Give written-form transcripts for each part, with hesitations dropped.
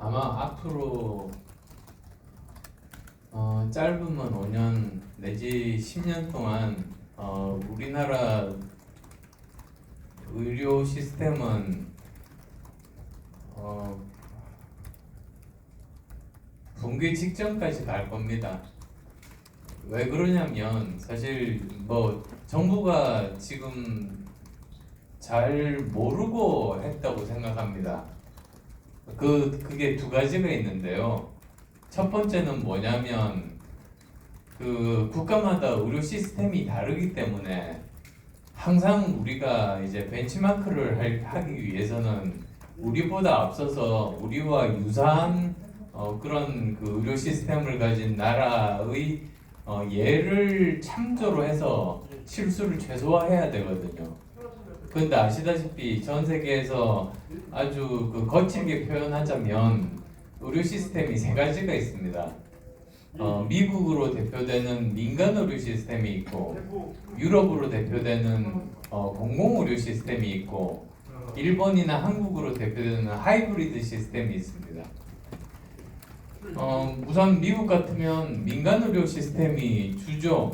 아마 앞으로 짧으면 5년 내지 10년 동안 우리나라 의료 시스템은 붕괴 직전까지 갈 겁니다. 왜 그러냐면 사실 뭐 정부가 지금 잘 모르고 했다고 생각합니다. 그게 두 가지가 있는데요. 첫 번째는 뭐냐면 그 국가마다 의료 시스템이 다르기 때문에 항상 우리가 이제 벤치마크를 하기 위해서는 우리보다 앞서서 우리와 유사한 그런 그 의료 시스템을 가진 나라의 예를 참조로 해서 실수를 최소화해야 되거든요. 근데 아시다시피 전 세계에서 아주 그 거칠게 표현하자면 의료 시스템이 세 가지가 있습니다. 미국으로 대표되는 민간 의료 시스템이 있고, 유럽으로 대표되는 공공 의료 시스템이 있고, 일본이나 한국으로 대표되는 하이브리드 시스템이 있습니다. 우선 미국 같으면 민간 의료 시스템이 주죠.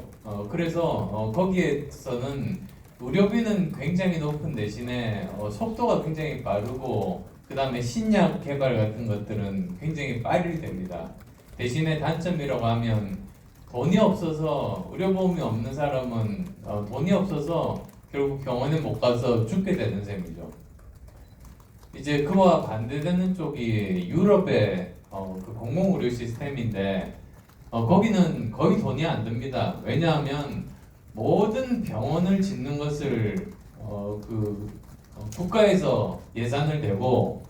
그래서 거기에서는 의료비는 굉장히 높은 대신에 속도가 굉장히 빠르고 그 다음에 신약 개발 같은 것들은 굉장히 빨리 됩니다. 대신에 단점이라고 하면 돈이 없어서 의료보험이 없는 사람은 돈이 없어서 결국 병원에 못 가서 죽게 되는 셈이죠. 이제 그와 반대되는 쪽이 유럽의 그 공공의료 시스템인데 거기는 거의 돈이 안 듭니다. 왜냐하면 모든 병원을 짓는 것을 국가에서 예산을 내고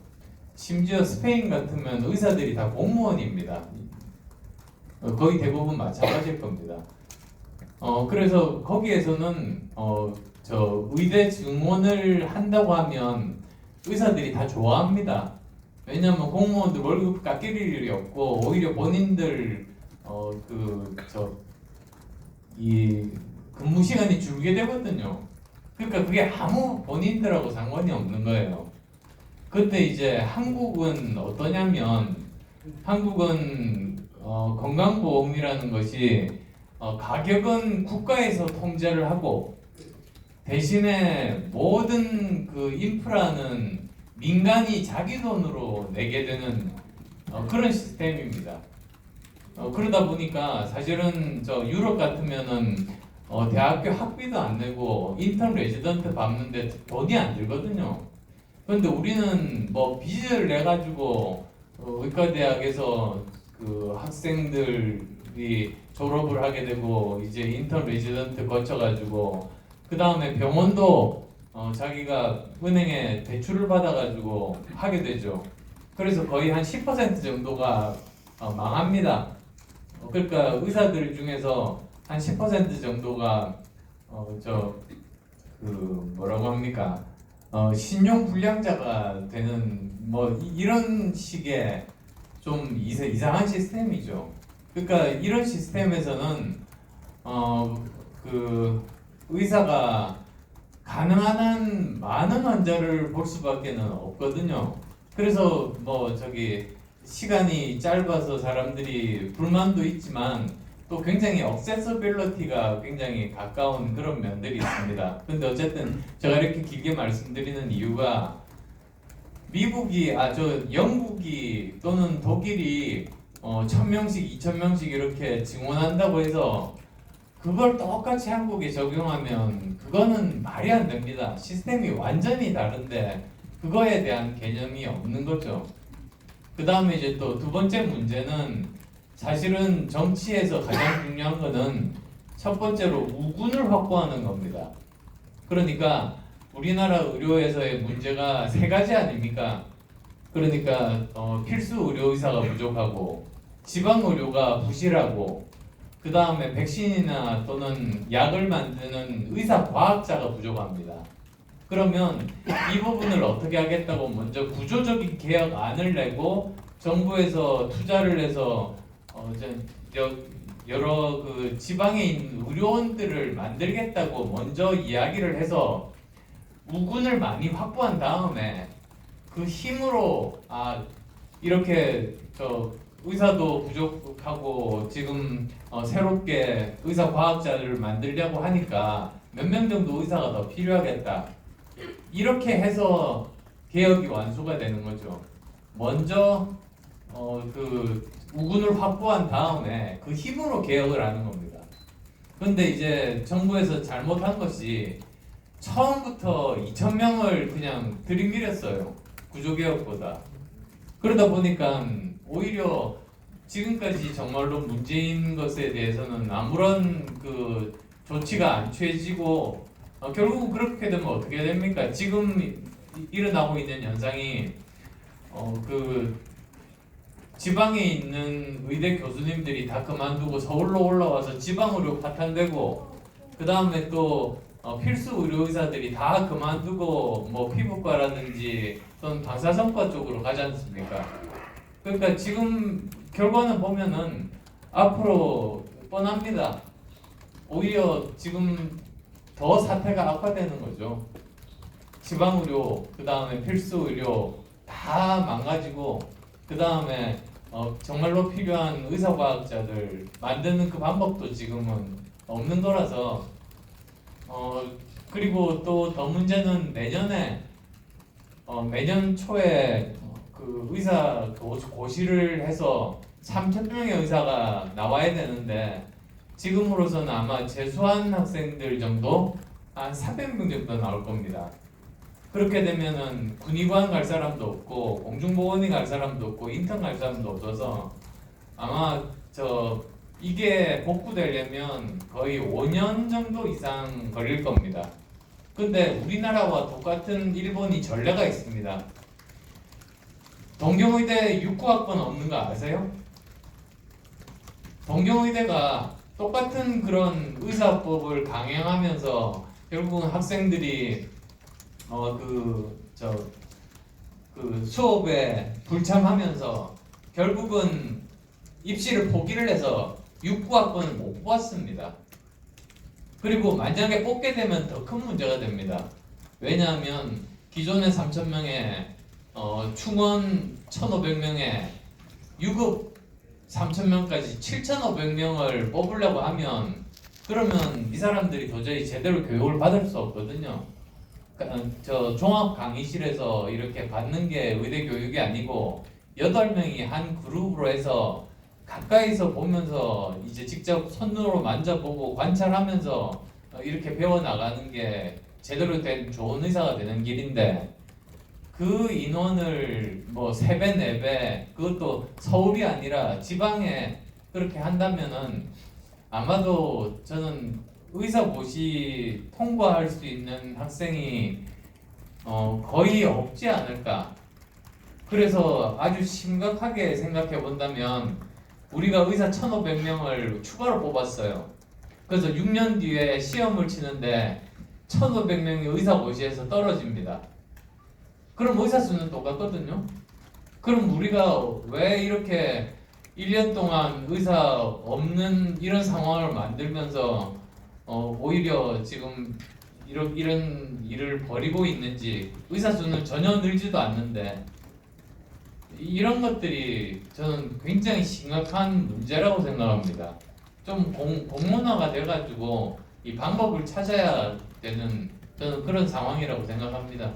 심지어 스페인 같으면 의사들이 다 공무원입니다. 거의 대부분 마찬가지일 겁니다. 그래서 거기에서는 저 의대 증원을 한다고 하면 의사들이 다 좋아합니다. 왜냐하면 공무원들 월급 깎일 일이 없고 오히려 본인들 이 근무 시간이 줄게 되거든요. 그러니까 그게 아무 본인들하고 상관이 없는 거예요. 근데 이제 한국은 어떠냐면 한국은 건강보험이라는 것이 가격은 국가에서 통제를 하고 대신에 모든 그 인프라는 민간이 자기 돈으로 내게 되는 그런 시스템입니다. 그러다 보니까 사실은 저 유럽 같으면은 대학교 학비도 안 내고 인턴 레지던트 받는데 돈이 안 들거든요. 그런데 우리는 뭐 빚을 내 가지고 의과대학에서 그 학생들이 졸업을 하게 되고 이제 인턴 레지던트 거쳐가지고 그 다음에 병원도 자기가 은행에 대출을 받아가지고 하게 되죠. 그래서 거의 한 10% 정도가 망합니다. 그러니까 의사들 중에서 한 10% 정도가 뭐라고 합니까? 신용 불량자가 되는 뭐 이런 식의 좀 이상한 시스템이죠. 그러니까 이런 시스템에서는 그 의사가 가능한 한 많은 환자를 볼 수밖에는 없거든요. 그래서 뭐 시간이 짧아서 사람들이 불만도 있지만 또 굉장히 억세서빌리티가 굉장히 가까운 그런 면들이 있습니다. 근데 어쨌든 제가 이렇게 길게 말씀드리는 이유가 영국이 또는 독일이 1000명씩 2000명씩 이렇게 증원한다고 해서 그걸 똑같이 한국에 적용하면 그거는 말이 안 됩니다. 시스템이 완전히 다른데 그거에 대한 개념이 없는 거죠. 그 다음에 이제 또 두 번째 문제는 사실은 정치에서 가장 중요한 거는 첫 번째로 우군을 확보하는 겁니다. 그러니까 우리나라 의료에서의 문제가 세 가지 아닙니까? 그러니까 필수 의료의사가 부족하고 지방 의료가 부실하고 그 다음에 백신이나 또는 약을 만드는 의사 과학자가 부족합니다. 그러면 이 부분을 어떻게 하겠다고 먼저 구조적인 개혁안을 내고 정부에서 투자를 해서 여러 그 지방에 있는 의료원들을 만들겠다고 먼저 이야기를 해서 우군을 많이 확보한 다음에 그 힘으로 이렇게 의사도 부족하고 지금 새롭게 의사 과학자를 만들려고 하니까 몇 명 정도 의사가 더 필요하겠다. 이렇게 해서 개혁이 완수가 되는 거죠. 먼저 그 우군을 확보한 다음에 그 힘으로 개혁을 하는 겁니다. 근데 이제 정부에서 잘못한 것이 처음부터 2,000명을 그냥 들이밀었어요. 구조개혁보다. 그러다 보니까 오히려 지금까지 정말로 문제인 것에 대해서는 아무런 그 조치가 안 취해지고 결국 그렇게 되면 어떻게 됩니까? 지금 일어나고 있는 현상이 그 지방에 있는 의대 교수님들이 다 그만두고 서울로 올라와서 지방의료 파탄되고 그 다음에 또 필수 의료 의사들이 다 그만두고 뭐 피부과라든지 또는 방사선과 쪽으로 가지 않습니까? 그러니까 지금 결과는 보면은 앞으로 뻔합니다. 오히려 지금 더 사태가 악화되는 거죠. 지방의료, 그 다음에 필수의료 다 망가지고 그 다음에 정말로 필요한 의사과학자들 만드는 그 방법도 지금은 없는 거라서 그리고 또 더 문제는 내년에 매년 초에 그 의사 고시를 해서 3,000명의 의사가 나와야 되는데 지금으로서는 아마 재수한 학생들 정도 한 300명 정도 나올 겁니다. 그렇게 되면은 군의관 갈 사람도 없고 공중보건이 갈 사람도 없고 인턴 갈 사람도 없어서 아마 이게 복구되려면 거의 5년 정도 이상 걸릴 겁니다. 근데 우리나라와 똑같은 일본이 전례가 있습니다. 동경의대 6구학번 없는 거 아세요? 동경의대가 똑같은 그런 의사법을 강행하면서 결국은 학생들이 그 수업에 불참하면서 결국은 입시를 포기를 해서 6구학번을 못 뽑았습니다. 그리고 만약에 뽑게 되면 더 큰 문제가 됩니다. 왜냐하면 기존의 3,000명에 충원 1,500명에 유급 3,000명까지 7,500명을 뽑으려고 하면 그러면 이 사람들이 도저히 제대로 교육을 받을 수 없거든요. 종합 강의실에서 이렇게 받는 게 의대 교육이 아니고 8명이 한 그룹으로 해서 가까이서 보면서 이제 직접 손으로 만져보고 관찰하면서 이렇게 배워나가는 게 제대로 된 좋은 의사가 되는 길인데 그 인원을 뭐 3배, 4배 그것도 서울이 아니라 지방에 그렇게 한다면은 아마도 저는 의사고시 통과할 수 있는 학생이 거의 없지 않을까. 그래서 아주 심각하게 생각해 본다면 우리가 의사 1,500명을 추가로 뽑았어요. 그래서 6년 뒤에 시험을 치는데 1,500명이 의사고시에서 떨어집니다. 그럼 의사 수는 똑같거든요. 그럼 우리가 왜 이렇게 1년 동안 의사 없는 이런 상황을 만들면서 오히려 지금 이런 일을 벌이고 있는지, 의사 수는 전혀 늘지도 않는데 이런 것들이 저는 굉장히 심각한 문제라고 생각합니다. 좀 공론화가 돼가지고 이 방법을 찾아야 되는 저는 그런 상황이라고 생각합니다.